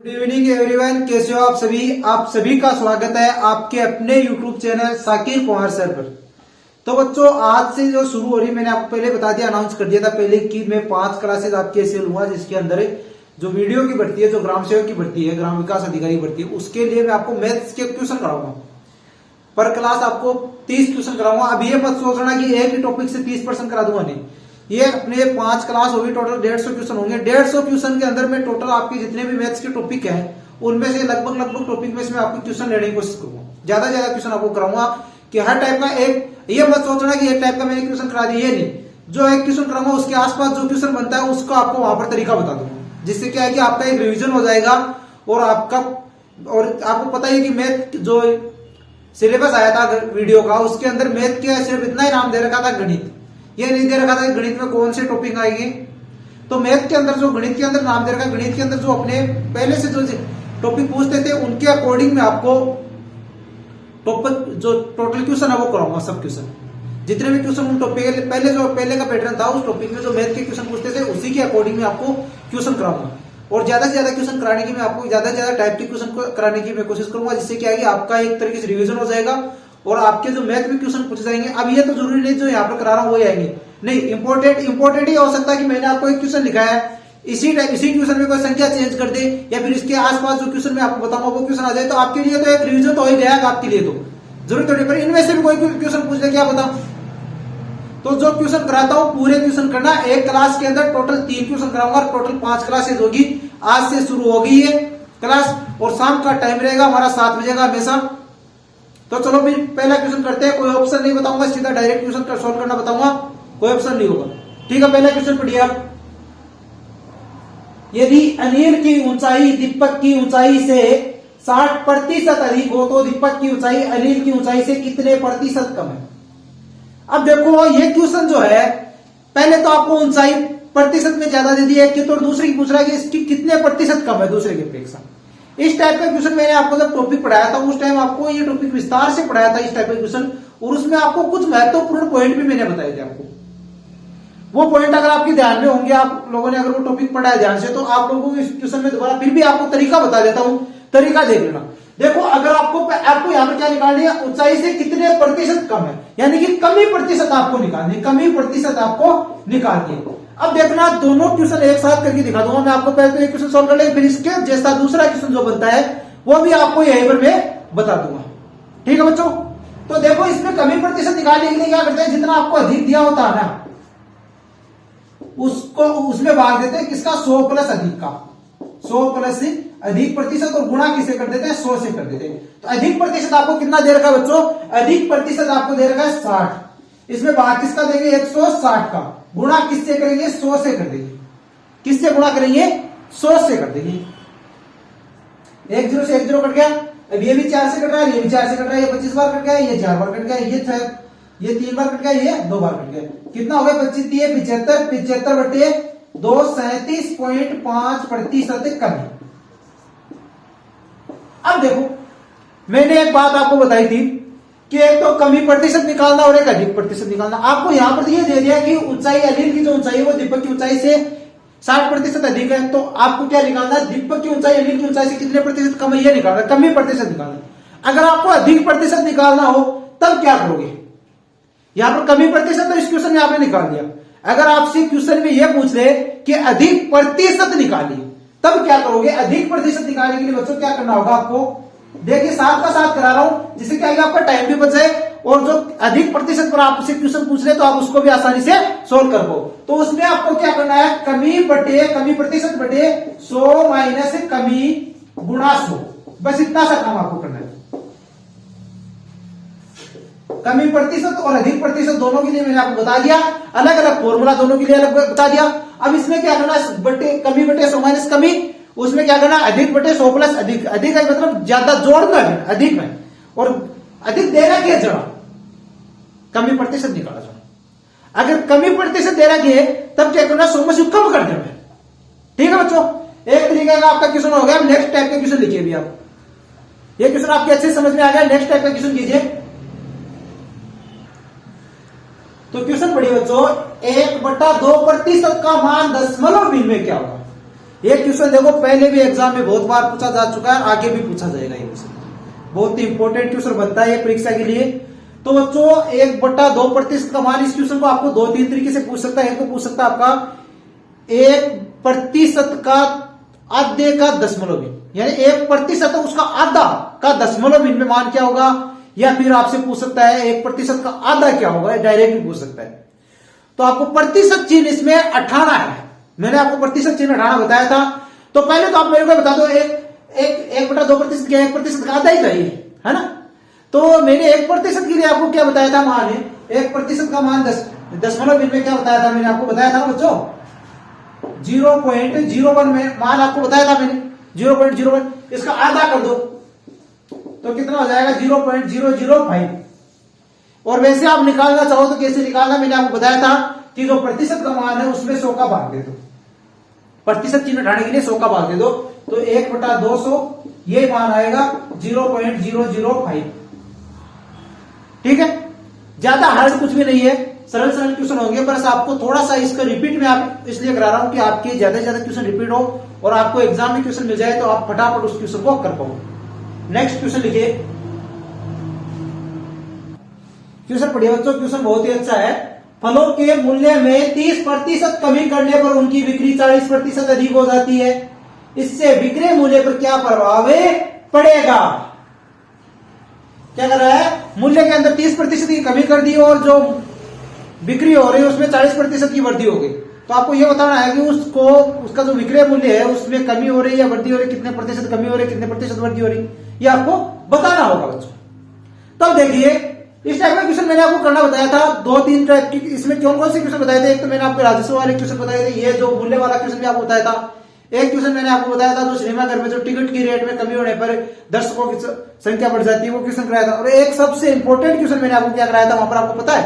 Good evening everyone, कैसे हो आप सभी का स्वागत है आपके अपने YouTube channel Sakir Kumar sir पर। तो बच्चों, आज से जो शुरू हो रही, मैंने आपको पहले बता दिया, अनाउंस कर दिया था पहले कि मैं 5 क्लासेस आपके ऐसे लूंगा जिसके अंदर जो वीडियो की भर्ती है, जो ग्राम सेवक की भर्ती है, ग्राम विकास अधिकारी भर्ती है, उसके लिए मैं आपको मैथ्स के क्वेश्चन कराऊंगा। पर क्लास आपको 30 क्वेश्चन कराऊंगा। अब ये मत सोचना कि एक ही टॉपिक से 30% करा दूंगा, नहीं। ये अपने 5 क्लास होगी, टोटल 150 क्वेश्चन होंगे। 150 क्वेश्चन के अंदर में टोटल आपके जितने भी मैथ्स के टॉपिक हैं उनमें से लगभग टॉपिक में से मैं आपको क्वेश्चन लेने की कोशिश करूंगा। ज्यादा क्वेश्चन आपको कराऊंगा कि हर टाइप का एक, ये मत सोचना कि एक टाइप का मैंने क्वेश्चन करा दिया, ये नहीं। जो एक क्वेश्चन कराऊंगा उसके आसपास जो क्वेश्चन बनता है उसको आपको वहां पर तरीका बता दूंगा, जिससे क्या है कि आपका एक रिविजन हो जाएगा। और आपको पता ही कि मैथ जो सिलेबस आया था वीडियो का, उसके अंदर मैथ के सिर्फ इतना ही नाम दे रखा था, गणित। ये नहीं दे रखा था कि गणित में कौन से टॉपिक आएंगे। तो मैथ के अंदर जो गणित के अंदर नाम दे रखा है, गणित के अंदर जो अपने पहले से जो टॉपिक पूछते थे उनके अकॉर्डिंग में आपको टॉपिक जो टोटल क्वेश्चन है वो कराऊंगा। सब क्वेश्चन जितने भी क्वेश्चन उन टॉपिक पहले का पैटर्न था, उस टॉपिक में जो मैथ के क्वेश्चन पूछते थे उसी के अकॉर्डिंग में आपको क्वेश्चन कराऊंगा। और ज्यादा से ज्यादा क्वेश्चन कराने की मैं आपको ज्यादा से ज्यादा टाइप के क्वेश्चन कराने की मैं कोशिश करूंगा, जिससे क्या है कि आपका एक तरीके से रिवीजन हो जाएगा और आपके जो मैथ में क्वेश्चन पूछे जाएंगे। अब ये तो जरूरी नहीं जो यहाँ पर करा रहा हूँ वही आएंगे, नहीं। इंपॉर्टेंट ही हो सकता है कि मैंने आपको एक क्वेश्चन लिखा है, इसी क्वेश्चन में कोई संख्या चेंज कर दे या फिर इसके आसपास जो क्वेश्चन मैं आपको बताऊंगा वो क्वेश्चन आ जाए, तो आपके लिए तो एक रिवीजन तो हो ही जाएगा। आपके लिए तो जरूरी थोड़ी, पर इनमें से भी कोई क्वेश्चन पूछ ले क्या बताऊं। तो जो क्वेश्चन कराता हूं पूरे क्वेश्चन करना। एक क्लास के अंदर टोटल 3 क्वेश्चन कराऊंगा और टोटल 5 क्लासेज होगी। आज से शुरू होगी ये क्लास और शाम का टाइम रहेगा हमारा 7 बजे का हमेशा। तो चलो फिर पहला क्वेश्चन करते हैं। कोई ऑप्शन नहीं बताऊंगा, सीधा डायरेक्ट क्वेश्चन सॉल्व करना बताऊंगा, कोई ऑप्शन नहीं होगा, ठीक है। पहला क्वेश्चन पढ़िए आप। यदि अनिल की ऊंचाई दीपक की ऊंचाई से 60% अधिक हो तो दीपक की ऊंचाई अनिल की ऊंचाई से कितने प्रतिशत कम है। अब देखो ये क्वेश्चन जो है, पहले तो आपको ऊंचाई प्रतिशत में ज्यादा दे दी है कि, तो दूसरी पूछ रहा है कि इसकी कितने प्रतिशत कम है दूसरे की अपेक्षा। इस टाइप का क्वेश्चन मैंने आपको जब टॉपिक पढ़ाया था उस टाइम आपको ये टॉपिक विस्तार से पढ़ाया था, इस टाइप का क्वेश्चन। और उसमें आपको कुछ महत्वपूर्ण पॉइंट भी मैंने बताए थे आपको। वो पॉइंट अगर आपके ध्यान में होंगे, आप लोगों ने अगर वो टॉपिक पढ़ा है ध्यान से, तो आप लोगों को इस क्वेश्चन में दोबारा फिर भी आपको तरीका बता देता हूं, तरीका देख लेना। देखो, अगर आपको यहाँ पर क्या निकालनी है, ऊंचाई से कितने प्रतिशत कम है, यानी कि कमी प्रतिशत आपको निकालनी है, कमी प्रतिशत आपको निकालनी है। अब देखना, दोनों क्वेश्चन एक साथ करके दिखा दूंगा मैं आपको। पहले तो एक क्वेश्चन सॉल्व कर ले, फिर इसके जैसा दूसरा क्वेश्चन जो बनता है वो भी आपको यहीं पर मैं बता दूंगा, ठीक है बच्चों। तो देखो, इसमें कमी प्रतिशत निकालने के लिए क्या करते हैं, जितना आपको अधिक दिया होता है ना उसको उसमें भाग देते हैं किसका, 100 प्लस अधिक का। 100 प्लस अधिक प्रतिशत और गुणा किसे कर देते हैं, 100 से कर देते हैं। तो अधिक प्रतिशत आपको कितना दे रखा है बच्चों, अधिक प्रतिशत आपको दे रखा है 60। इसमें भाग किसका देंगे, 160 का। गुणा किससे करेंगे, 100 से कर देंगे। किससे गुणा करेंगे, 100 से कर देंगे। 1 0 से 1 0 कट गया। अब ये भी 4 से कट रहा है, ये भी 4 से कट रहा है, ये 25 बार कट गया, ये 4 बार कट गया, ये 3 बार कट गया, ये 2 बार कट गया। कितना हो गया, 25 3 75, 75 बटे 2 37.5% कमी। अब देखो, मैंने एक बात आपको बताई थी कि एक तो कमी प्रतिशत निकालना और एक अधिक प्रतिशत निकालना। आपको यहां पर ये दे दिया कि ऊंचाई अनिल की जो ऊंचाई है वो दीपक की ऊंचाई से 60% अधिक है, तो आपको क्या निकालना है, दीपक की ऊंचाई अनिल की ऊंचाई से कितने प्रतिशत कम है ये निकालना, कमी प्रतिशत निकालना। अगर आपको अधिक प्रतिशत निकालना हो तब क्या करोगे, यहां पर कमी प्रतिशत तो इस क्वेश्चन में आपने निकाल दिया। अगर आपसे क्वेश्चन में यह पूछ ले कि अधिक प्रतिशत निकालिए, तब क्या करोगे। अधिक प्रतिशत निकालने के लिए बच्चों क्या करना होगा आपको, देखिए साथ का साथ करा रहा हूं, जिससे क्या आपका टाइम भी बच जाए और जो अधिक प्रतिशत पर आपसे क्वेश्चन पूछ रहे तो आप उसको भी आसानी से सोल्व कर पाओ। तो उसमें आपको क्या करना है, कमी प्रतिशत बटे 100 माइनस कमी गुणा 100, बस इतना सा काम आपको करना है। कमी प्रतिशत और अधिक प्रतिशत दोनों के लिए मैंने आपको बता दिया, अलग अलग फॉर्मूला दोनों के लिए अलग बता दिया। अब इसमें क्या करना है, कमी बटे 100 माइनस कमी, उसमें क्या करना, अधिक बटे 100 प्लस अधिक। अधिक है मतलब ज्यादा जोड़ना है अधिक में, और अधिक देना क्या जरा, कमी प्रतिशत निकाला जाए। अगर कमी प्रतिशत देना है तब क्या करना, 100 में से कम कर देना, ठीक है बच्चों। एक तरीके का आपका क्वेश्चन हो गया। नेक्स्ट टाइप का क्वेश्चन लिखिए भी आप, ये क्वेश्चन आपके अच्छे समझ में आ गया। नेक्स्ट टाइप का क्वेश्चन कीजिए। तो क्वेश्चन पढ़िए बच्चों, 1/2% का मान दशमलव बिन में क्या होगा। ये क्वेश्चन देखो पहले भी एग्जाम में बहुत बार पूछा जा चुका है, आगे भी पूछा जाएगा। ये क्वेश्चन बहुत ही इंपॉर्टेंट क्वेश्चन बनता है ये परीक्षा के लिए। तो बच्चों 1/2% का मान, इस क्वेश्चन को आपको 2-3 तरीके से पूछ सकता है। एक तो पूछ सकता है आपका 1% का आधे का दशमलव भिन्न, यानी 1% उसका आधा का दशमलव भिन्न में मान क्या होगा, या फिर आपसे पूछ सकता है 1% का आधा क्या होगा, डायरेक्ट भी पूछ सकता है। तो आपको प्रतिशत चिन्ह इसमें 18 है। मैंने आपको प्रतिशत चिन्ह 18 बताया था। तो पहले तो आप मेरे को बता दो 1/2% क्या, 1% का आधा ही चाहिए, है ना। तो मैंने 1% के लिए आपको क्या बताया था मान, 1% का मान दशमलव भिन्न में क्या बताया था, मैंने आपको बताया था ना बच्चों 0.01 में मान आपको बताया था मैंने 0.01, इसका आधा कर दो तो कितना हो जाएगा 0.005। और वैसे आप निकालना चाहो तो कैसे निकालना, मैंने आपको बताया था कि जो प्रतिशत का मान है उसमें 100 का भाग दे दो, प्रतिशत चिन्ह हटाने के लिए 100 का भाग दे दो, तो 1/200 ये मान आएगा 0.005। ठीक है, ज्यादा हार्ड कुछ भी नहीं है, सरल सरल क्वेश्चन होंगे। बस आपको थोड़ा सा इसका रिपीट में आप इसलिए करा रहा हूं कि आपके ज्यादा से ज्यादा क्वेश्चन रिपीट हो और आपको एग्जाम में क्वेश्चन मिल जाए तो आप फटाफट उस क्वेश्चन को कर पाओ। नेक्स्ट क्वेश्चन लिखिए, क्वेश्चन पढ़िए बच्चों, क्वेश्चन बहुत ही अच्छा है। फलों के मूल्य में 30% कमी करने पर उनकी बिक्री 40% अधिक हो जाती है, इससे विक्रय मूल्य पर क्या प्रभाव पड़ेगा। क्या कर रहा है, मूल्य के अंदर 30% की कमी कर दी और जो बिक्री हो रही है उसमें 40% की वृद्धि हो गई। तो आपको यह बताना है कि उसको उसका जो विक्रय मूल्य है उसमें कमी हो रही है या वृद्धि हो रही है, कितने प्रतिशत कमी हो रही है, कितने प्रतिशत वृद्धि हो रही है, ये आपको बताना होगा बच्चों। तब देखिए इस टाइप का क्वेश्चन मैंने आपको करना बताया था, 2-3 टाइप की। इसमें कौन कौन से क्वेश्चन बताए थे, एक तो मैंने आपको राजस्व वाले क्वेश्चन बताए थे, ये जो मूल्य वाला क्वेश्चन भी आपको बताया था। एक क्वेश्चन मैंने आपको बताया था जो सिनेमाघर में जो टिकट की रेट में कमी होने पर दर्शकों की संख्या बढ़ जाती है, वो क्वेश्चन कराया था। और एक सबसे इंपॉर्टेंट क्वेश्चन मैंने आपको क्या कराया था वहां पर, आपको पता है,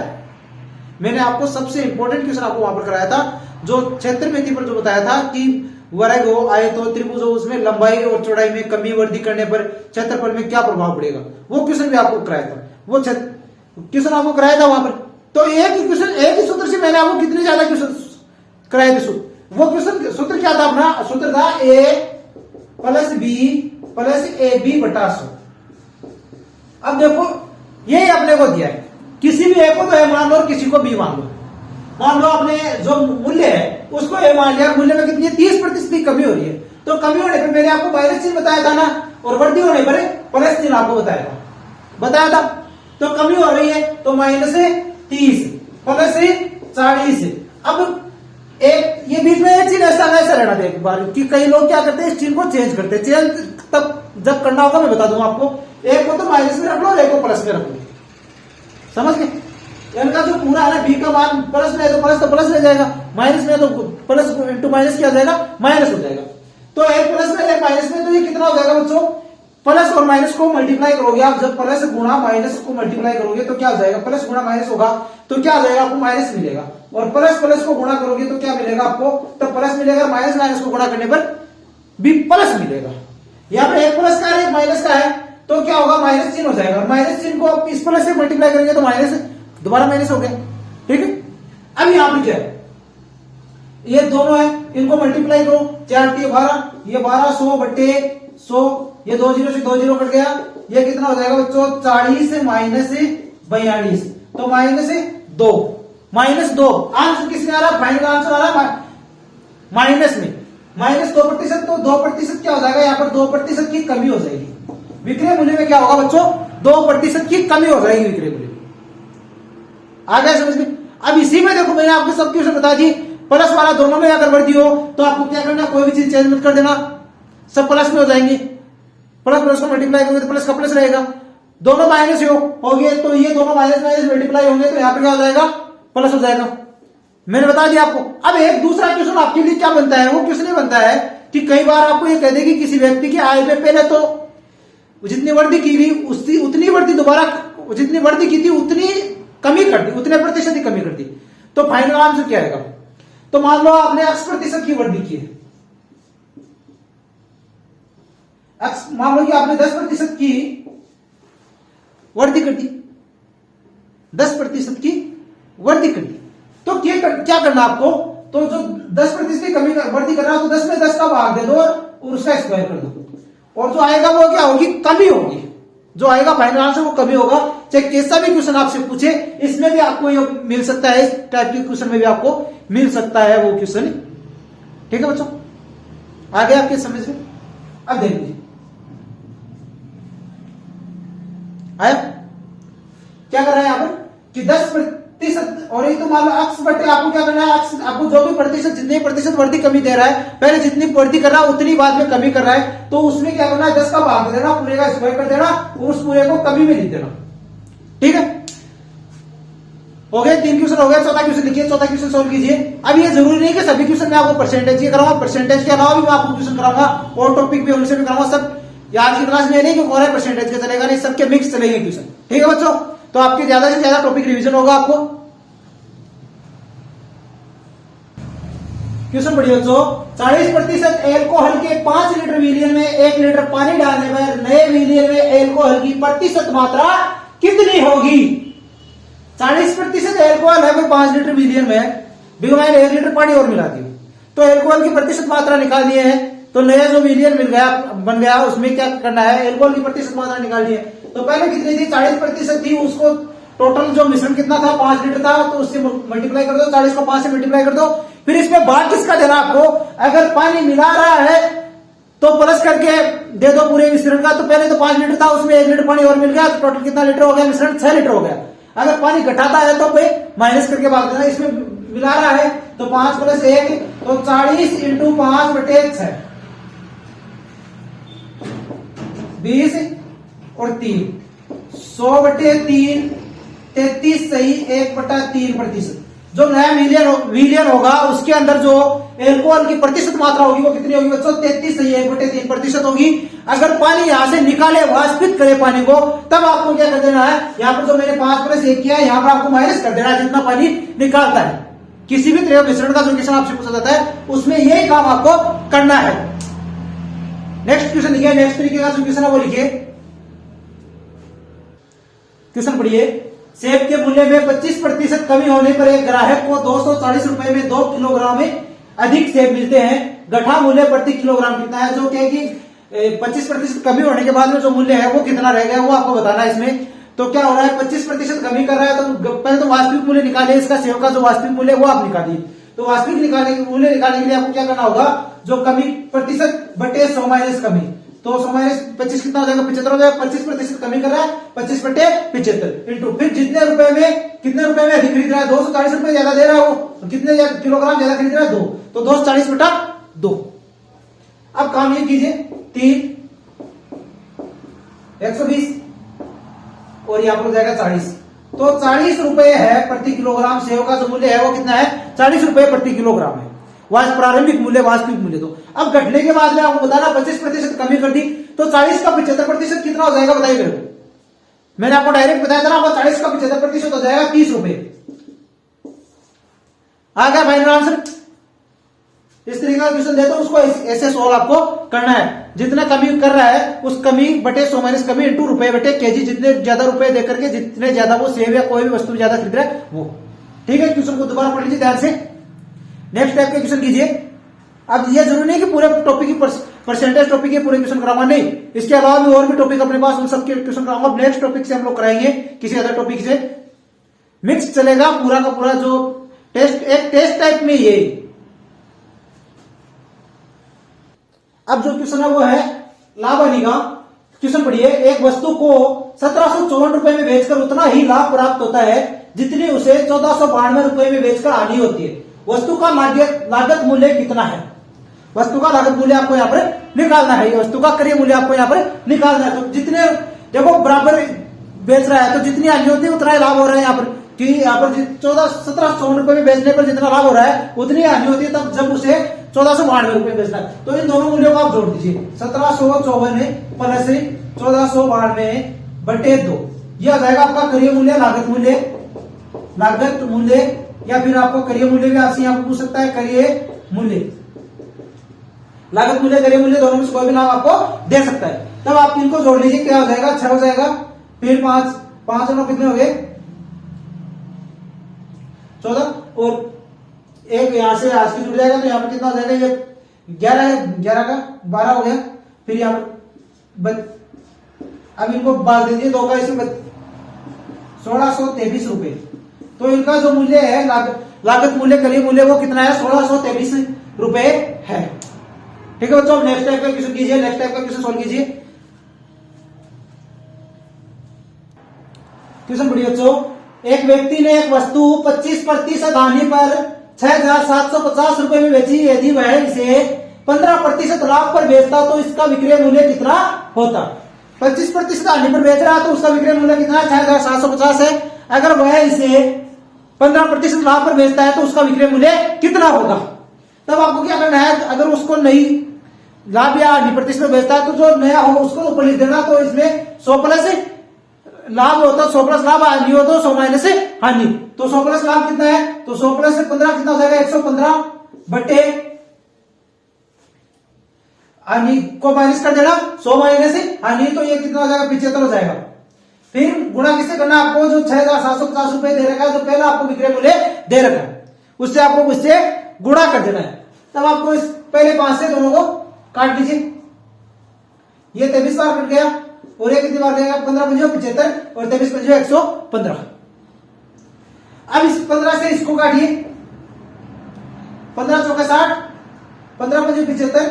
मैंने आपको सबसे इंपॉर्टेंट क्वेश्चन आपको वहां पर कराया था, जो क्षेत्रफल पर जो बताया था कि वर्ग हो आए तो त्रिभुज हो, उसमें लंबाई और चौड़ाई में कमी वृद्धि करने पर क्षेत्रफल में क्या प्रभाव पड़ेगा, वो क्वेश्चन भी आपको कराया था, वो क्वेश्चन आपको कराया था वहां पर। तो एक ही क्वेश्चन, एक ही सूत्र से मैंने आपको कितने ज्यादा क्वेश्चन कराए थे। वो क्वेश्चन सूत्र क्या था अपना, सूत्र था a + b + ab/100। अब देखो यही अपने को दिया है, किसी भी a को तो a मान लो और किसी को b मान लो। मान लो आपने जो मूल्य है उसको a मान लिया, मूल्य में कितनी 30% की कमी हो रही है, तो कमी होने पर मैंने आपको माइनस चिन्ह बताया था ना, और वृद्धि होने पर प्लस चिन्ह आपको बताया था। तो कमी हो रही है तो -30 प्लस 40। अब एक ये बीच में एक चीज ऐसा रहना था एक बार, कि कई लोग क्या करते हैं इस चिन्ह को चेंज करते हैं, चेंज तब जब करना होगा मैं बता दूंगा आपको। एक को तो माइनस में रख लो और एक को प्लस में रख लो, समझ गए। इनका जो पूरा है ना बी का मान प्लस में है तो प्लस रह जाएगा, माइनस में तो प्लस इंटू माइनस क्या हो जाएगा, माइनस हो जाएगा। तो एक प्लस में एक माइनस में, तो ये कितना हो जाएगा बच्चों, प्लस और माइनस को मल्टीप्लाई करोगे आप, जब प्लस गुणा माइनस को मल्टीप्लाई करोगे तो क्या हो जाएगा, प्लस गुणा माइनस होगा तो क्या हो जाएगा, आपको माइनस मिलेगा। और प्लस प्लस को गुणा करोगे तो क्या मिलेगा आपको, तो प्लस मिलेगा, माइनस माइनस को गुणा करने पर भी प्लस मिलेगा। यहाँ पर एक प्लस का है एक माइनस का है, तो क्या होगा, माइनस चिन्ह हो जाएगा। और माइनस चिन्ह को आप इस प्लस से मल्टीप्लाई करेंगे तो माइनस दोबारा माइनस हो गया। ठीक है, अब यहाँ पे क्या है, ये दोनों है, इनको मल्टीप्लाई करो, 4×12, ये 1200/100, ये 2 0 से 2 0 कट गया, ये कितना हो जाएगा बच्चों, 40 - 42, तो -2 आंसर किसमें आ रहा, फाइनल आंसर आ रहा माइनस में, -2%। तो 2% क्या हो जाएगा, यहाँ पर 2% की कमी हो जाएगी। विक्रय मूल्य में क्या होगा बच्चों, 2% की कमी हो जाएगी विक्रय मूल्य। आ गया समझ में। अब इसी में देखो मैंने आपको सब क्वेश्चन बता दी, प्लस वाला दोनों में अगर वृद्धि हो तो आपको क्या करना, कोई भी चीज चेंज मत कर देना, सब प्लस में हो जाएंगे। प्लस प्लस को मल्टीप्लाई करोगे तो प्लस का प्लस रहेगा, दोनों माइनस हो गए तो ये दोनों माइनस माइनस मल्टीप्लाई होंगे तो यहाँ पे क्या हो जाएगा, प्लस हो जाएगा। मैंने बता दिया आपको। अब एक दूसरा क्वेश्चन आपके लिए क्या बनता है, वो क्वेश्चन ये बनता है कि कई बार आपको ये कह देगी किसी व्यक्ति की आय में पहले तो जितनी वृद्धि की थी उतनी वृद्धि दोबारा, जितनी वृद्धि की थी उतनी कमी कर दी, उतने प्रतिशत की कमी कर दी, तो फाइनल आंसर क्या आएगा। तो मान लो आपने 80% की वृद्धि की है, मान लो कि आपने 10% की वृद्धि कर दी, 10% की वृद्धि कर दी, तो क्या करना आपको, तो जो 10% की कमी बढ़ती कर रहा हो तो 10 में 10 का भाग दे दो और उसका स्क्वायर कर दो, और जो आएगा वो क्या होगी, कमी होगी। जो आएगा फाइनल आंसर वो कमी होगा। चाहे कैसा भी क्वेश्चन आपसे पूछे, इसमें भी आपको ये मिल सकता है, इस टाइप के क्वेश्चन में भी आपको मिल सकता है वो क्वेश्चन। ठीक है बच्चों, आगे आपके समझ में। अब देख लीजिए आया क्या कर रहा है यहाँ पर कि 10%, और ये तो मान लो अक्स बटे, आपको क्या करना है, अक्स आपको जो भी प्रतिशत, जितने प्रतिशत बढ़ती कमी दे रहा है, पहले जितनी बढ़ती कर रहा है उतनी बाद में कमी कर रहा है, तो उसमें क्या करना है, 10 का भाग देना, पूरे का स्क्वायर कर देना और उस पूरे को कमी में लिख देना। ठीक है, हो गए 3 क्वेश्चन हो गए। चौथा क्वेश्चन लिखिए, चौथा क्वेश्चन सोल्व कीजिए। अब ये जरूरी नहीं कि सभी क्वेश्चन में आपको परसेंटेज की कराऊंगा, परसेंटेज के अलावा भी मैं आपको क्वेश्चन कराऊंगा और टॉपिक भी उनसे भी कराऊंगा। सब आज की क्लास में नहीं कि कौन परसेंटेज का चलेगा, नहीं, सबके मिक्स चलेंगे क्वेश्चन। ठीक है बच्चों, तो आपके ज्यादा से ज्यादा टॉपिक रिवीजन होगा। आपको क्वेश्चन पढ़िए बच्चों, 40% एल्कोहल के 5 लीटर विलियन में 1 लीटर पानी डालने पर नए विलियन में एल्कोहल की प्रतिशत मात्रा कितनी होगी। 40% एल्कोहल है कोई 5 लीटर विलियन में, बिग मैंने 1 लीटर पानी और मिला दी, तो एल्कोहल की प्रतिशत मात्रा निकाल दिए है। तो नया जो विलियन मिल गया, बन गया, उसमें क्या करना है, एल्कोहल की प्रतिशत मात्रा निकालनी है। तो पहले कितनी थी, 40% थी, उसको टोटल जो मिश्रण कितना था, 5 लीटर था, तो उससे मल्टीप्लाई कर दो, 40 को 5 से मल्टीप्लाई कर दो। फिर इसमें भाग किसका देना आपको, अगर पानी मिला रहा है तो प्लस करके दे दो पूरे मिश्रण का। तो पहले तो 5 लीटर था, उसमें 1 लीटर पानी और मिल गया, तो टोटल कितना लीटर हो गया, मिश्रण 6 लीटर हो गया। अगर पानी घटाता है तो माइनस करके भाग देना, इसमें मिला रहा है तो 5 + 1 तो 40 × 5/6 20 और 3 100/3 33 सही 1/3%। जो नया विलियन होगा उसके अंदर जो एल्कोहल की प्रतिशत मात्रा होगी वो कितनी होगी बच्चों, 33 सही 1/3% होगी। अगर पानी यहां से निकाले, वाष्पित करे पानी को, तब आपको क्या कर देना है, यहां पर जो मैंने 5 + 1 किया है, यहां पर आपको माइनस कर देना है जितना पानी निकालता है। किसी भी तरह मिश्रण का जो क्वेश्चन आपसे पूछा जाता है उसमें यही काम आपको करना है। नेक्स्ट क्वेश्चन लिखिए, नेक्स्ट तरीके का जो क्वेश्चन है वो लिखिए। क्वेश्चन पढ़िए, सेब के मूल्य में 25% कमी होने पर एक ग्राहक को 240 रुपए में 2 किलोग्राम में अधिक सेब मिलते हैं। गठा मूल्य प्रति किलोग्राम कितना है, जो कि 25% कमी होने के बाद में जो मूल्य है वो कितना रह गया वो आपको बताना है इसमें। तो क्या हो रहा है, 25% कमी कर रहा है, तो पहले तो वास्तविक मूल्य निकाले, इसका सेब का जो वास्तविक मूल्य वो आप निकालिए। तो वास्तविक मूल्य निकालने के लिए आपको क्या करना होगा, जो कमी प्रतिशत बटे 100 माइनस कमी, तो 100 माइनस 25 कितना हो जाएगा, 75 हो जाएगा। 25% कमी कर रहा है, 25/75 इंटू फिर जितने रुपए में अधिक खरीद रहा है, 240 रुपए ज्यादा दे रहा है वो, तो कितने किलोग्राम ज्यादा खरीद रहा है, 2, तो 240/2। अब काम ये कीजिए, 3 120 और यहां पर हो जाएगा 40, तो 40 रुपए है प्रति किलोग्राम। सेब का जो मूल्य है वो कितना है, 40 रुपए प्रति किलोग्राम है, प्रारंभिक मूल्य, वास्तविक मूल्य। तो अब घटने के बाद में आपको बताना 25% कमी कर दी, तो 40 का 75% कितना हो जाएगा बताइए मेरे को। मैंने आपको डायरेक्ट बताया था ना, आपको 40 का 75% हो जाएगा 30 रुपए। आ गया फाइनल आंसर। इस तरीके का क्वेश्चन देता हूं, उसको ऐसे सोल्व आपको करना है। जितना कमी कर रहा है उस कमी बटे 100 माइनस कमी इंटू रुपए बटे केजी, जितने ज्यादा रुपए देकर के जितने ज्यादा वो सेब या कोई भी वस्तु ज्यादा खरीद रहा है वो। ठीक है, क्वेश्चन को दोबारा पढ़ लीजिए ध्यान से। नेक्स्ट टाइप के क्वेश्चन कीजिए। अब ये जरूरी नहीं कि पूरे टॉपिक की परसेंटेज टॉपिक के पूरे क्वेश्चन कराऊंगा, नहीं, इसके अलावा भी और भी टॉपिक अपने पास, उन सबके क्वेश्चन कराऊंगा। नेक्स्ट टॉपिक से हम लोग कराएंगे, किसी अदर टॉपिक से मिक्स चलेगा पूरा का पूरा। जो टेस्ट, एक टेस्ट टाइप में ये। अब जो क्वेश्चन है वो है लाभ हानि का। क्वेश्चन पढ़िए, एक वस्तु को 1754 रुपए में बेचकर उतना ही लाभ प्राप्त होता है जितनी उसे 1492 रुपए में बेचकर हानि होती है। वस्तु का लागत मूल्य कितना है। वस्तु का लागत मूल्य आपको यहाँ पर निकालना है, वस्तु का क्रय मूल्य आपको यहाँ पर निकालना है। तो जितने देखो बराबर बेच रहा है तो जितनी हानि होती है उतना ही लाभ हो रहा है यहाँ पर, कि यहाँ पर 1754 रुपए में बेचने पर जितना लाभ हो रहा है उतनी हानि होती है तब जब उसे 1492 रुपए में बेचना है। तो इन दोनों मूल्यों को आप जोड़ दीजिए, 1754 प्लस 1492/2, यह आ जाएगा आपका क्रय मूल्य, लागत मूल्य, या फिर आपको क्रय मूल्य भी आपसे यहाँ पूछ सकता है, क्रय मूल्य, लागत मूल्य, क्रय मूल्य दोनों में से कोई भी नाम आपको दे सकता है। तब आप इनको जोड़ लीजिए, क्या हो जाएगा, 6 हो जाएगा, फिर 5 और 9 कितने हो गए, 14, और एक यहाँ से आज की जुड़ जाएगा तो यहाँ पर कितना हो जाएगा, ये 11 है, 11 का 12 हो गया। फिर यहाँ पर अब इनको बात दीजिए, 2 का इसमें 1623 रुपए। तो इनका जो मूल्य है लागत मूल्य करीब मूल्य वो कितना है, 1623 रुपए है। ठीक है बच्चों, नेक्स्ट टाइप का क्वेश्चन कीजिए, नेक्स्ट टाइप का क्वेश्चन सॉल्व कीजिए। क्वेश्चन बढ़िया बच्चों, एक व्यक्ति ने एक वस्तु 25% हानि पर 6750 रुपए में बेची। यदि वह इसे 15% लाभ पर बेचता तो इसका विक्रय मूल्य कितना होता। 25% हानि पर बेच रहा तो उसका विक्रय मूल्य कितना, 6750 है। अगर वह इसे 15% लाभ पर बेचता है तो उसका विक्रय मूल्य कितना होगा। तब आपको क्या करना है, अगर उसको नई लाभ या हानि प्रतिशत बेचता है तो जो नया हो उसको ऊपर लिख देना। तो इसमें 100 प्लस लाभ होता, 100 प्लस लाभ हानि हो तो 100 माइनस हानि। तो 100 प्लस लाभ कितना है, तो 100 प्लस 15 कितना हो जाएगा, 115 बटे हानि को माइनस कर देना, 100 माइनस हानि, तो ये कितना हो जाएगा, 75 हो जाएगा। फिर गुणा किससे करना, आपको जो 6750 रुपए दे रखा है, जो पहला आपको विक्रय मूल्य दे रखा है उससे आपको उससे गुणा कर देना है। तब आपको इस पहले 5 से दोनों को काट लीजिए, ये 23 बार कट गया और ये कितनी बार देगा, 15 पंजे 75 और 23 पंजे 115। अब इस 15 से इसको काटिए, 15 चौका 60, 15 पंजे 75,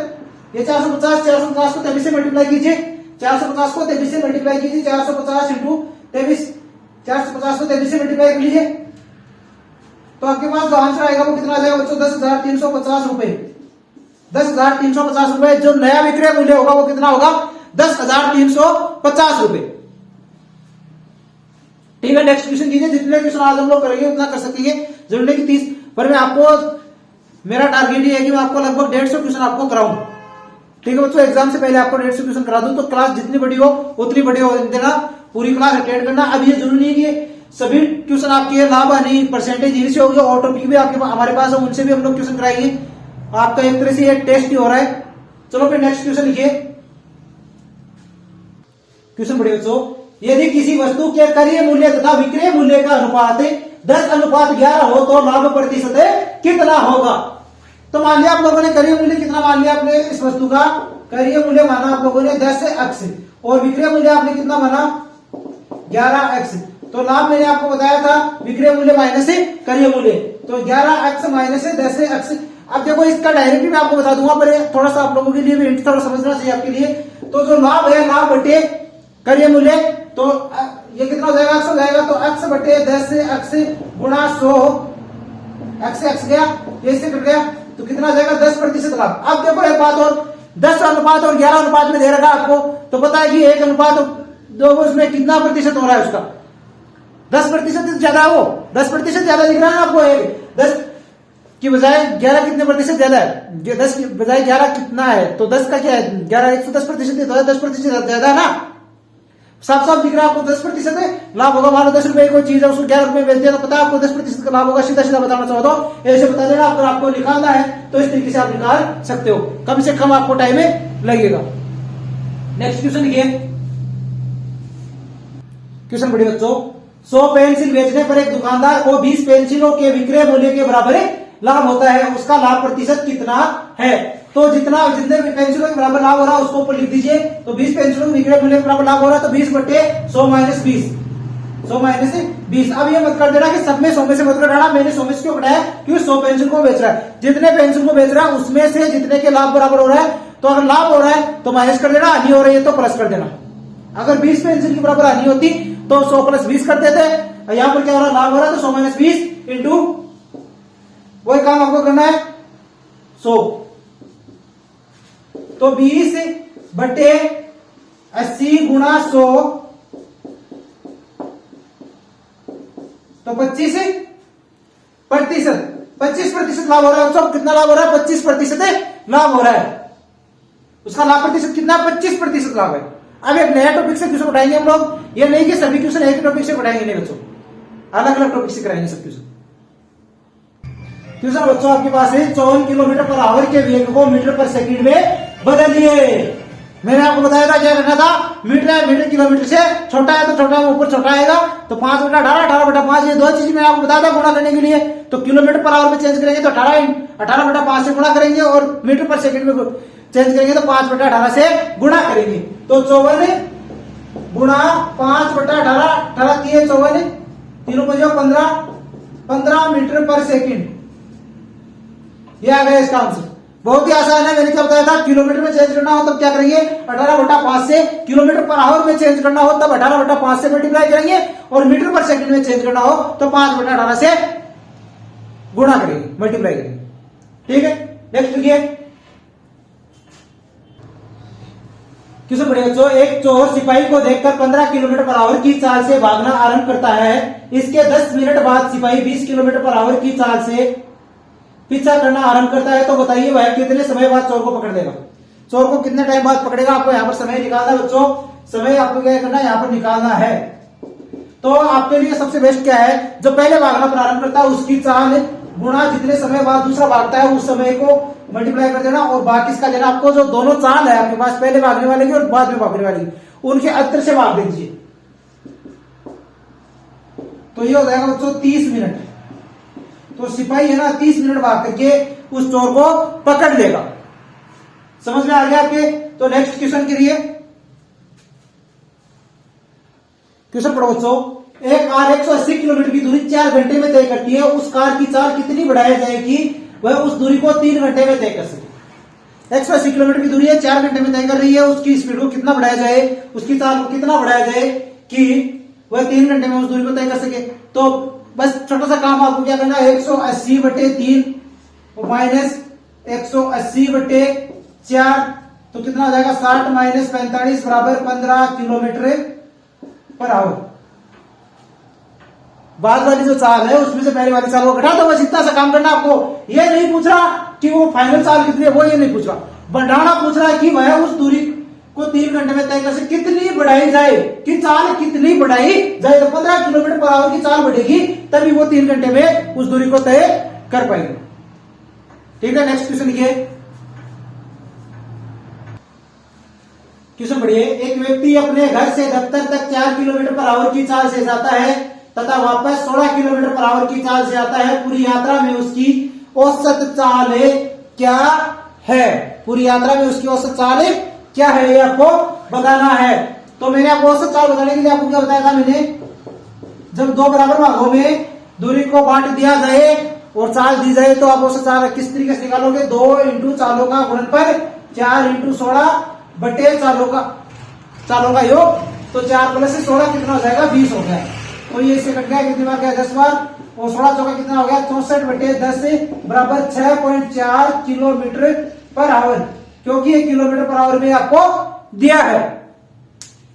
ये 450, 450 को 23 से मल्टीप्लाई कीजिए, 450 को 23 से मल्टीप्लाई कीजिए, 450 इंटू 23, 450 को 23 से मल्टीप्लाई कर लीजिए। तो आपके पास जो आंसर आएगा वो कितना आ जाएगा बच्चों, 10,350 रुपए। 10,350 रुपए जो नया विक्रय मूल्य होगा वो कितना होगा, 10,350 रुपए। ठीक है, नेक्स्ट क्वेश्चन कीजिए। जितने क्वेश्चन आज हम लोग करेंगे उतना कर सकेंगे, जरूरी नहीं कि 30, पर मैं आपको, मेरा टारगेट ये है कि मैं आपको लगभग 150 क्वेश्चन आपको कराऊं। ठीक है बच्चों, एग्जाम से पहले आपको 150 क्वेश्चन करा दूं। तो क्लास जितनी बड़ी हो उतनी बड़ी हो देना, पूरी क्लास अटेंड करना। अब ये जरूरी नहीं है कि सभी ट्यूशन आपके लाभ हानि परसेंटेज इसी से होगी, और टॉपिक भी आपके हमारे पास है, उनसे भी हम लोग ट्यूशन कराएंगे। आपका एक तरह से ये टेस्ट ही हो रहा है। चलो फिर नेक्स्ट क्वेश्चन लिखिए। क्वेश्चन बढ़िया बच्चों, यदि किसी वस्तु के क्रय मूल्य तथा विक्रय मूल्य का अनुपात 10:11 हो तो लाभ प्रतिशत कितना होगा। तो मान लिया आप लोगों ने क्रय मूल्य कितना मान लिया, आपने इस वस्तु का क्रय मूल्य माना आप लोगों ने 10x और विक्रय मूल्य आपने कितना माना 11x। तो लाभ मैंने आपको बताया था विक्रय मूल्य माइनस क्रय मूल्य, तो 11x माइनस 10x। अब देखो इसका डायरेक्टली मैं आपको बता दूंगा, पर थोड़ा सा आप लोगों के लिए भी थोड़ा समझना चाहिए आपके लिए। तो जो लाभ है, लाभ बटे क्रय मूल्य, तो ये कितना हो जाएगा, x हो जाएगा। तो x बटे 10x गुणा 100, x से x गया, ये से कट गया, तो कितना आ जाएगा 10% लाभ। अब देखो एक बात और, 10 अनुपात और 11 अनुपात में दे रखा आपको, तो पता है कि 1 अनुपात 2 उसमें कितना प्रतिशत हो रहा है उसका, 10% ज्यादा है, वो 10% ज्यादा दिख रहा है ना आपको। 10 की बजाय 11 कितने प्रतिशत ज्यादा है, 10 की बजाय 11 कितना है, तो 10 का क्या है, 11 110% देता है, 10% ज्यादा है ना, साफ साफ दिख रहा है आपको 10% है लाभ होगा। मान लो 10 रुपए कोई चीज है उसको 11 रुपए बेच दिया, तो पता है आपको 10% का लाभ होगा। सीधा सीधा बताना चाहो तो ऐसे बता देना, अगर आपको निकालना है तो इस तरीके से आप निकाल सकते हो, कम से कम आपको टाइम लगेगा। नेक्स्ट क्वेश्चन देखिए। क्वेश्चन बढ़िया बच्चों, 100 पेंसिल बेचने पर एक दुकानदार को 20 पेंसिलों के विक्रय मूल्य के बराबर लाभ होता है, उसका लाभ प्रतिशत कितना है। तो जितने भी पेंसिलों के बराबर लाभ हो रहा है उसको ऊपर लिख दीजिए। तो 20 पेंसिलों के विक्रय मूल्य के बराबर लाभ हो रहा है, तो 20 बटे 100 माइनस 20, 100 माइनस 20। अब ये मत कर देना कि सब में 100 में से मत घटाना, मैंने 100 में से क्यों घटाया, क्योंकि 100 पेंसिल को बेच रहा है, जितने पेंसिल को बेच रहा है उसमें से जितने के लाभ बराबर हो रहा है, तो अगर लाभ हो रहा है तो माइनस कर देना, हानि हो रही है तो प्लस कर देना। अगर 20 पेंसिल के बराबर हानि होती तो 100 प्लस 20 कर देते, यहां पर क्या हो रहा है, लाभ हो रहा है, तो 100 माइनस 20 इंटू वही काम आपको करना है 100। तो 20 बटे 80 गुणा 100, तो 25% लाभ हो रहा है। सब कितना लाभ हो रहा है, 25% लाभ हो रहा है। उसका लाभ प्रतिशत कितना, 25% लाभ है। अब एक नया टॉपिक से क्वेश्चन उठाएंगे हम लोग, ये नहीं कि सभी क्वेश्चन एक टॉपिक से उठाएंगे, नहीं बच्चों, अलग अलग टॉपिक से कराएंगे सब क्वेश्चन। क्वेश्चन बच्चों आपके पास है 54 किलोमीटर पर आवर के वेग को मीटर पर सेकंड में बदलिए। मैंने आपको बताया था क्या करना था, मीटर है मीटर किलोमीटर से छोटा है तो छोटा ऊपर छोटा आएगा, तो 5/18 18/5 ये दो चीज मैंने आपको बताया था गुणा करने के लिए। तो किलोमीटर पर आवर में चेंज करेंगे तो 18/5 से गुणा करेंगे और मीटर पर सेकंड में चेंज करेंगे तो 5/18 से गुणा करेंगे। तो 54 गुणा 5/18, 18 3 54, तीनों को जो 15 मीटर पर सेकंड, ये आ गया इसका आंसर। बहुत ही आसान है, मैंने क्या बताया था, किलोमीटर में चेंज करना हो तब क्या करेंगे 18/5 से, किलोमीटर पर आवर में चेंज करना हो तब 18/5 से मल्टीप्लाई करेंगे और मीटर पर सेकंड में चेंज करना हो तो 5/18 से गुणा करेंगे, मल्टीप्लाई करेंगे। ठीक है, नेक्स्ट लिखिए क्वेश्चन बढ़िया बच्चों। एक चोर सिपाही को देखकर 15 किलोमीटर पर आवर की चाल से भागना आरंभ करता है। इसके 10 मिनट बाद सिपाही 20 किलोमीटर पर आवर की चाल से पीछा करना आरंभ करता है, तो बताइए वह कितने समय बाद चोर को पकड़ लेगा। चोर को कितने टाइम बाद पकड़ेगा, आपको यहाँ पर समय निकालना है बच्चों। समय आपको क्या करना है, यहाँ पर निकालना है। तो आपके लिए सबसे बेस्ट क्या है, जो पहले भागना प्रारंभ करता है उसकी चाल गुणा जितने समय बाद दूसरा भागता है उस समय को मल्टीप्लाई कर देना और बाकी इसका लेना। आपको जो दोनों चाल है आपके पास, पहले भागने वाले की और बाद में भागने वाली, उनके अंतर से भाग दीजिए। तो ये हो जाएगा बच्चों 30 मिनट। तो सिपाही है ना 30 मिनट भाग करके उस चोर को पकड़ लेगा। समझ में आ गया आपके। तो नेक्स्ट क्वेश्चन के लिए क्वेश्चन पढ़ो बच्चों। एक कार 180 किलोमीटर की दूरी 4 घंटे में तय करती है, उस कार की चाल कितनी बढ़ाई जाएगी वह उस दूरी को 3 घंटे में तय कर सके। 180 किलोमीटर की दूरी है, 4 घंटे में तय कर रही है, उसकी स्पीड को कितना बढ़ाया जाए, उसकी चाल को कितना बढ़ाया जाए कि वह 3 घंटे में उस दूरी को तय कर सके। तो बस छोटा सा काम आपको क्या करना है, 180/3 माइनस 180/4, तो कितना हो जाएगा 60 माइनस 45 बराबर 15 किलोमीटर पर आवर। बाद वाली जो चाल है उसमें से पहले वाली चाल को घटा दो, बस इतना सा काम करना आपको। ये नहीं पूछ रहा कि वो फाइनल चाल कितनी है, वो ये नहीं पूछ रहा, बढ़ाना पूछ रहा है कि वह उस दूरी को 3 घंटे में तय कर सके, कितनी बढ़ाई जाए, कि चाल कितनी बढ़ाई जाए। तो 15 किलोमीटर पर आवर की चाल बढ़ेगी तभी वो 3 घंटे में उस दूरी को तय कर पाएंगे। ठीक है, नेक्स्ट क्वेश्चन लिखिए। क्वेश्चन पढ़िए। एक व्यक्ति अपने घर से दफ्तर तक 4 किलोमीटर पर आवर की चाल से जाता है तथा वापस 16 किलोमीटर पर आवर की चाल से आता है। पूरी यात्रा में उसकी औसत चाल क्या है, पूरी यात्रा में उसकी औसत चाल क्या है, ये आपको बताना है। तो मैंने आपको औसत चाल बताने के लिए आपको क्या बताया था, मैंने जब 2 बराबर भागों में दूरी को बांट दिया जाए और चाल दी जाए तो आप औसत चाल किस तरीके से निकालोगे, 2 इंटू चालों का गुणनफल, 4 इंटू 16 बटे चालों का योग। तो 4 प्लस 16 कितना हो जाएगा, 20 हो गया। तो ये इससे कट गया, कितनी बार गया 10 बार, और 16 चौका कितना हो गया 64/10 बराबर 6.4 किलोमीटर पर आवर, क्योंकि ये किलोमीटर पर आवर में आपको दिया है।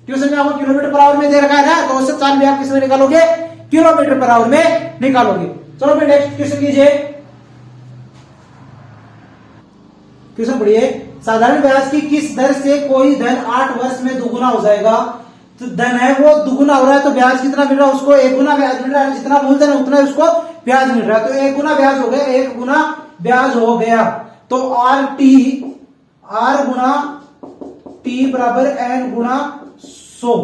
क्वेश्चन में आपको किलोमीटर पर आवर में दे रखा है ना, तो औसत चाल भी आप किसमें निकालोगे, किलोमीटर पर आवर में निकालोगे। चलो फिर नेक्स्ट क्वेश्चन कीजिए। क्वेश्चन पढ़िए। साधारण ब्याज की किस दर से कोई धन 8 वर्ष में दुगुना हो जाएगा। तो धन है वो दुगुना हो रहा है, तो ब्याज कितना मिल रहा है उसको, 1 गुना ब्याज मिल रहा है, जितना मूलधन है उतना उसको ब्याज मिल रहा है। तो 1 गुना ब्याज हो गया, 1 गुना ब्याज हो गया। तो आर गुना टी बराबर एन गुना 100।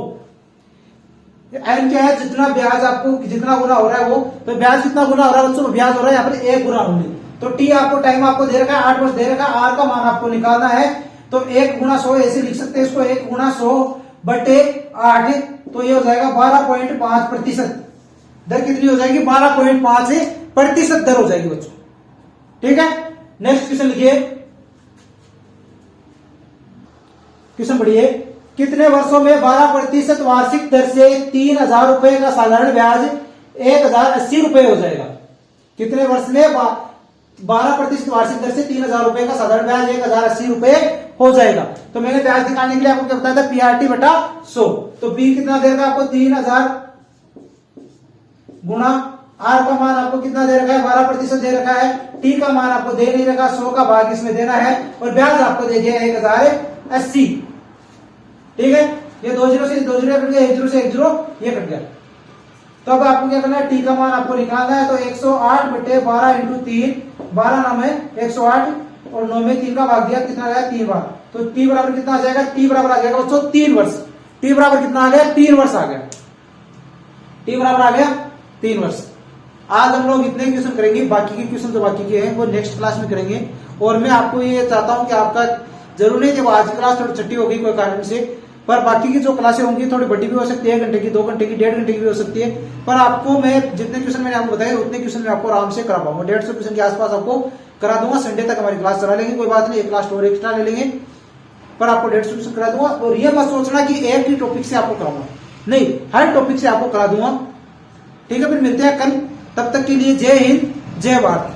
एन क्या है, जितना ब्याज आपको जितना गुना हो रहा है वो, तो ब्याज कितना गुना हो रहा है बच्चों, ब्याज हो रहा है यहाँ पर 1 गुना होने। तो टी आपको टाइम आपको दे रखा है 8 वर्ष दे रखा है, आर का मान आपको निकालना है। तो 1 गुना 100 ऐसे लिख सकते हैं इसको, 1 गुना 100/8, तो ये हो जाएगा 12.5%। दर कितनी हो जाएगी, 12.5% दर हो जाएगी बच्चों। ठीक है, नेक्स्ट क्वेश्चन लिखिए। क्वेश्चन पढ़िए। कितने वर्षों में 12% वार्षिक दर से 3000 रुपए का साधारण ब्याज 1080 रुपए हो जाएगा। कितने वर्ष में 12% वार्षिक दर से 3000 रुपए का साधारण ब्याज 1080 रुपए हो जाएगा। तो मैंने ब्याज निकालने के लिए आपको क्या बताया था, PRT बटा 100। तो P कितना दे रखा है आपको 3000 गुणा R का मान आपको कितना दे रखा है, 12% दे रखा है। T का मान आपको दे नहीं रखा, 100 का भाग इसमें देना है और ब्याज आपको दे दिया 1080। ठीक है, ये 2 0 से 2 0 कट गया, 1 0 से 1 0 ये कट गया। तो अब आपको क्या करना है, टी का मान आपको निकालना है। तो 108/12 × 3, 12 नाम है 108 और 9 में 3 का भाग दिया, कितना गया 3 बार। तो टी बराबर कितना आ जाएगा, टी बराबर आ जाएगा बच्चों 3 वर्ष। टी बराबर कितना आ गया, 3 वर्ष आ गया, टी बराबर आ गया 3 वर्ष। आज हम लोग इतने क्वेश्चन करेंगे, बाकी के क्वेश्चन जो बाकी के हैं वो नेक्स्ट क्लास में करेंगे। और मैं आपको ये चाहता हूं कि आपका जरूरी है कि आज की क्लास थोड़ी छुट्टी हो गई कोई कारण से, पर बाकी की जो क्लासें होंगी थोड़ी बड़ी भी हो सकती है, 1 घंटे की, 2 घंटे की, 1.5 घंटे की भी हो सकती है। पर आपको मैं जितने क्वेश्चन मैंने आपको बताया उतने क्वेश्चन मैं आपको आराम से करा पाऊंगा, 150 क्वेश्चन के आसपास आपको करा दूंगा। संडे तक हमारी क्लास चला लेंगे, कोई बात नहीं, एक क्लास और एक्स्ट्रा ले लेंगे, पर आपको 150 क्वेश्चन करा दूंगा। और ये मत सोचना कि एक ही टॉपिक से आपको कराऊंगा, नहीं, हर टॉपिक से आपको करा दूंगा। ठीक है, फिर मिलते हैं कल, तब तक के लिए जय हिंद, जय भारत।